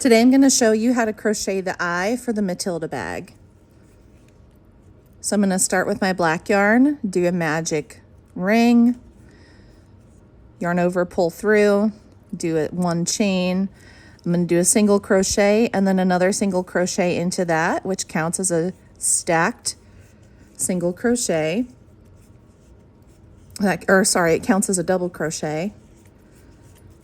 Today I'm going to show you how to crochet the eye for the Matilda bag. So I'm going to start with my black yarn, do a magic ring, yarn over, pull through, do it one chain. I'm going to do a single crochet and then another single crochet into that, which counts as a stacked single crochet. It counts as a double crochet.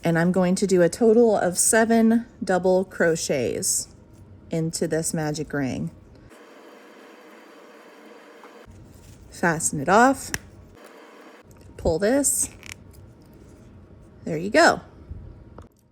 And I'm going to do a total of 7 double crochets into this magic ring. Fasten it off, pull this, there you go.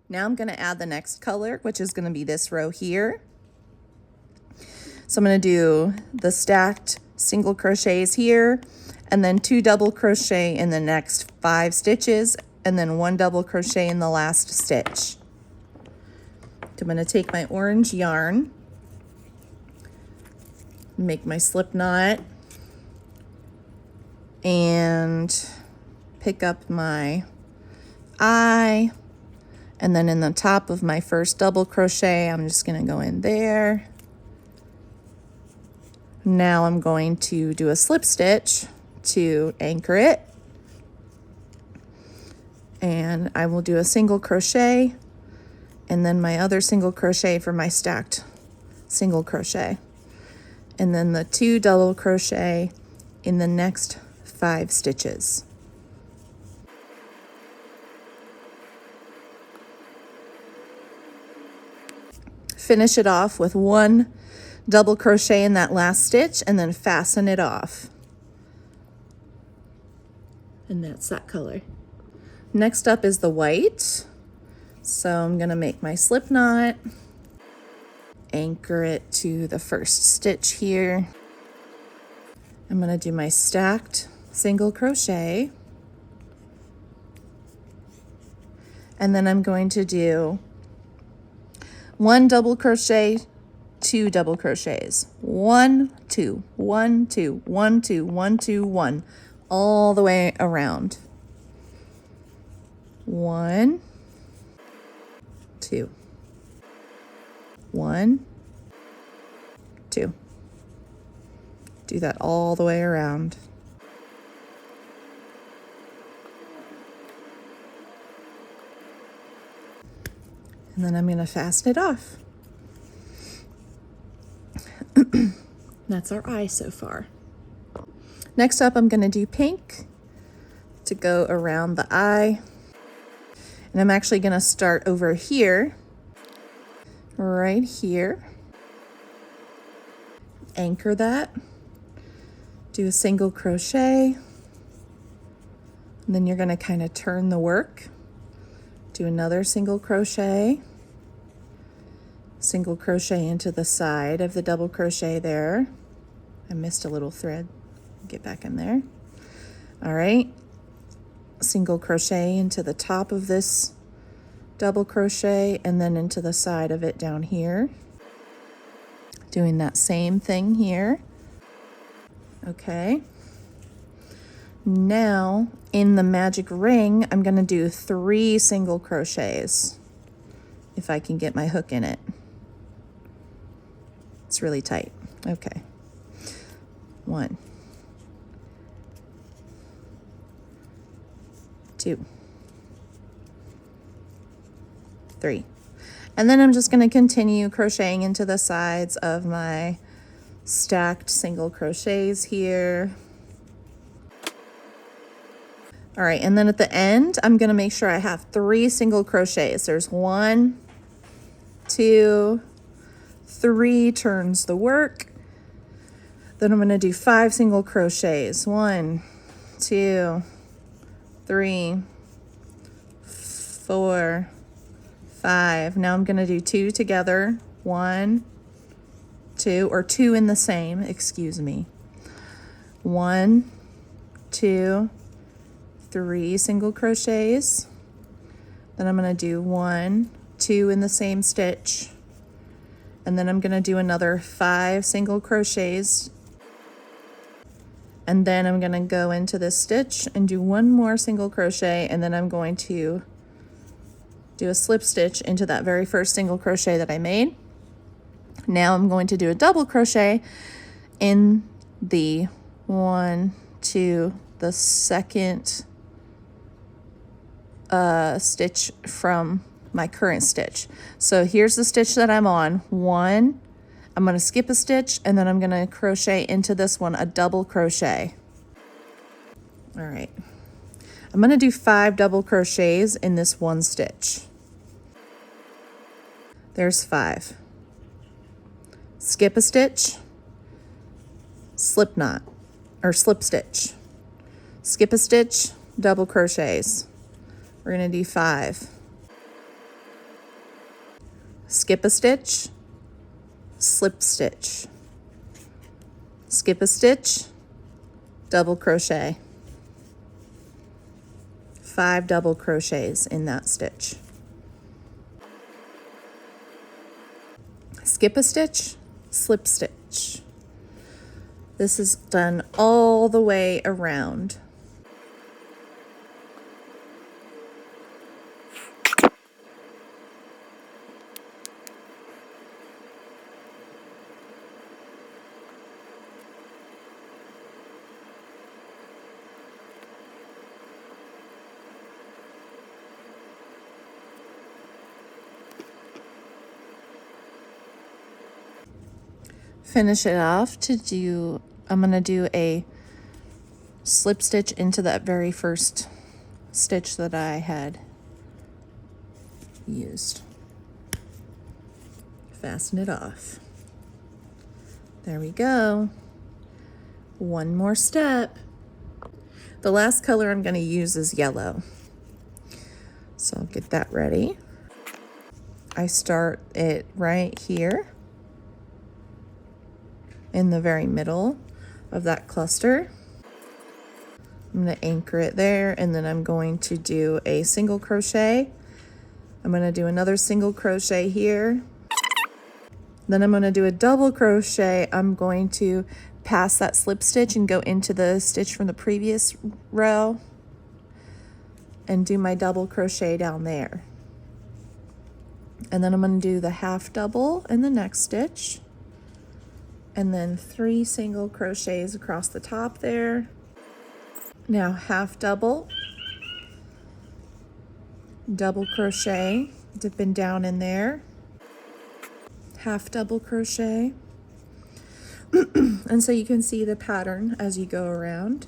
Now I'm going to add the next color, which is going to be this row here. So I'm going to do the stacked single crochets here, and then 2 double crochet in the next 5 stitches, and then 1 double crochet in the last stitch. I'm going to take my orange yarn, make my slip knot, and pick up my eye, and then in the top of my first double crochet, I'm just going to go in there. Now I'm going to do a slip stitch to anchor it. And I will do a single crochet and then my other single crochet for my stacked single crochet, and then the 2 double crochet in the next 5 stitches. Finish it off with 1 double crochet in that last stitch and then fasten it off. And that's that color. Next up is the white. So I'm going to make my slip knot, anchor it to the first stitch here. I'm going to do my stacked single crochet. And then I'm going to do 1 double crochet, 2 double crochets. 1, 2, 1, 2, 1, 2, 1, 2, 1, all the way around. 1, 2, 1, 2. Do that all the way around. And then I'm going to fasten it off. That's our eye so far. Next up, I'm going to do pink to go around the eye. And I'm actually going to start over here, right here. Anchor that. Do a single crochet. And then you're going to kind of turn the work. Do another single crochet. Single crochet into the side of the double crochet there. I missed a little thread. Get back in there. All right. Single crochet into the top of this double crochet and then into the side of it down here. Doing that same thing here. Okay. Now in the magic ring, I'm going to do 3 single crochets if I can get my hook in it. It's really tight. Okay. 1, 2, 3. And then I'm just going to continue crocheting into the sides of my stacked single crochets here. All right, and then at the end, I'm going to make sure I have 3 single crochets. There's 1, 2, 3 turns the work. Then I'm going to do 5 single crochets. 1, 2, 3, 4, 5. Now I'm going to do 2 together. 1, 2, or 2 in the same, excuse me. 1, 2, 3 single crochets. Then I'm going to do 1, 2 in the same stitch. And then I'm going to do another 5 single crochets. And then I'm going to go into this stitch and do 1 more single crochet, and then I'm going to do a slip stitch into that very first single crochet that I made. Now I'm going to do a double crochet in the the second stitch from my current stitch. So here's the stitch that I'm on. One, I'm going to skip a stitch, and then I'm going to crochet into this one, a double crochet. All right, I'm going to do 5 double crochets in this one stitch. There's 5. Skip a stitch, slip knot or slip stitch, skip a stitch, double crochets. We're going to do 5. Skip a stitch, slip stitch, skip a stitch, double crochet. 5 double crochets in that stitch. Skip a stitch, slip stitch. This is done all the way around. Finish it off to do, I'm going to do a slip stitch into that very first stitch that I had used. Fasten it off. There we go. One more step. The last color I'm going to use is yellow. So I'll get that ready. I start it right here in the very middle of that cluster. I'm going to anchor it there, and then I'm going to do a single crochet. I'm going to do another single crochet here. Then I'm going to do a double crochet. I'm going to pass that slip stitch and go into the stitch from the previous row and do my double crochet down there. And then I'm going to do the half double in the next stitch, and then 3 single crochets across the top there. Now half double, double crochet, dipping down in there, half double crochet. And so you can see the pattern as you go around.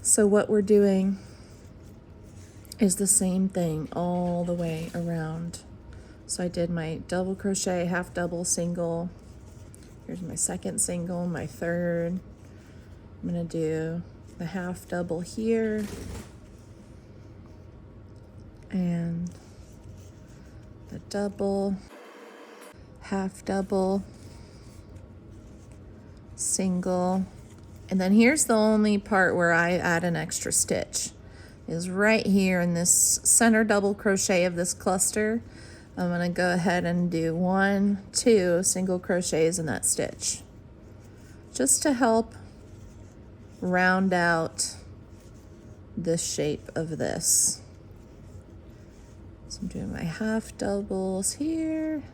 So what we're doing is the same thing all the way around. So I did my double crochet, half double, single. Here's my second single, my third. I'm going to do the half double here and the double, half double, single. And then here's the only part where I add an extra stitch, is right here in this center double crochet of this cluster. I'm going to go ahead and do 1, 2 single crochets in that stitch, just to help round out the shape of this. So I'm doing my half doubles here,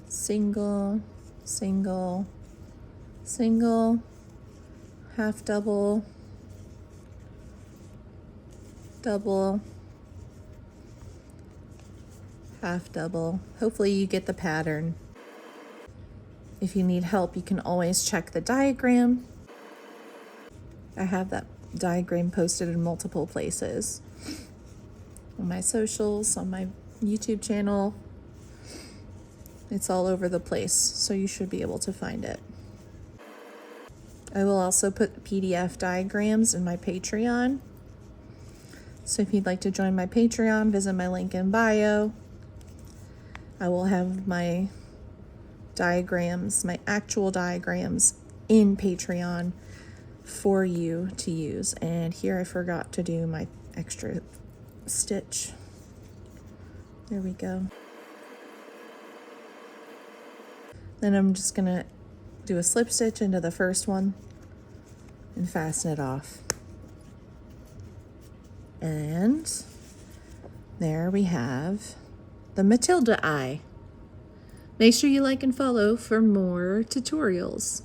single, single, single, half double, double, half double. Hopefully you get the pattern. If you need help, you can always check the diagram. I have that diagram posted in multiple places. On my socials, on my YouTube channel. It's all over the place, so you should be able to find it. I will also put PDF diagrams in my Patreon. So if you'd like to join my Patreon, visit my link in bio. I will have my diagrams, my actual diagrams in Patreon for you to use. And here I forgot to do my extra stitch. There we go. Then I'm just gonna do a slip stitch into the first one and fasten it off. And there we have the Matilda eye. Make sure you like and follow for more tutorials.